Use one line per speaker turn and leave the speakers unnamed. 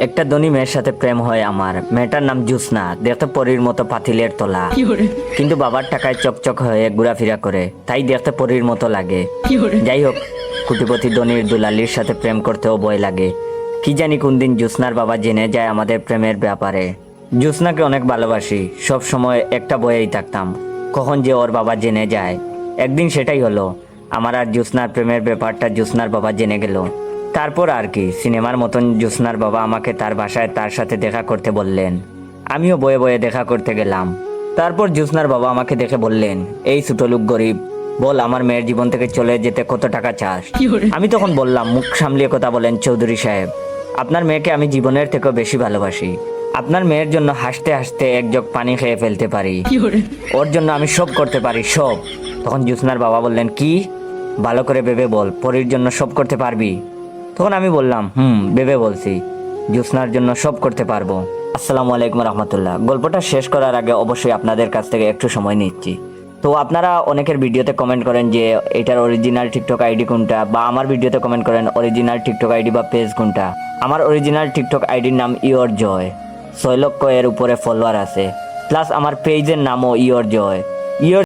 একটা ধনী মেয়ের সাথে প্রেম হয় আমার। মেয়েটার নাম জ্যোৎস্না, দেখতে পরীর মতো পাতিলের তলা, কিন্তু বাবার টাকায় চকচক হয়ে ঘোরাফেরা করে, তাই দেখতে পরীর মতো লাগে। যাই হোক, কোটিপতি ধনীর দুলালির সাথে প্রেম করতেও ভয় লাগে। কি জানি কোন দিন জ্যোৎস্নার বাবা জেনে যায় আমাদের প্রেমের ব্যাপারে। জ্যোৎস্নাকে অনেক ভালোবাসি, সব সময় একটা ভয়েই থাকতাম, কখন যে ওর বাবা জেনে যায়। একদিন সেটাই হলো, আমার আর জ্যোৎস্নার প্রেমের ব্যাপারটা জ্যোৎস্নার বাবা জেনে গেল। তারপর আর কি, সিনেমার মতন জ্যোৎস্নার বাবা আমাকে তার বাসায় তার সাথে দেখা করতে বললেন। আমিও বয়ে বয়ে দেখা করতে গেলাম। তারপর জ্যোৎস্নার বাবা আমাকে দেখে বললেন, এই ছোট লোক গরিব, বল আমার মেয়ের জীবন থেকে চলে যেতে কত টাকা চাস? আমি তখন বললাম, মুখ সামলিয়ে কথা বলেন চৌধুরী সাহেব, আপনার মেয়েকে আমি জীবনের থেকেও বেশি ভালোবাসি। আপনার মেয়ের জন্য হাসতে হাসতে এক জগ পানি খেয়ে ফেলতে পারি, ওর জন্য আমি সব করতে পারি, সব। তখন জ্যোৎস্নার বাবা বললেন, কি? ভালো করে ভেবে বল, পরীর জন্য সব করতে পারবি? তখন আমি বললাম, ভেবে বলছি, জ্যোৎস্নার জন্য সব করতে পারবো। আসসালামু আলাইকুম রহমতুল্লাহ। গল্পটা শেষ করার আগে অবশ্যই আপনাদের কাছ থেকে একটু সময় নিচ্ছি। তো আপনারা অনেকের ভিডিওতে কমেন্ট করেন যে এটার অরিজিনাল টিকটক আইডি কোনটা, বা আমার ভিডিওতে কমেন্ট করেন অরিজিনাল টিকটক আইডি বা পেজ কোনটা। আমার অরিজিনাল টিকটক আইডির নাম ইওর জয়, 6 লক্ষ এর উপরে ফলোয়ার আছে, প্লাস আমার পেজের নামও ইওর জয়। ইওর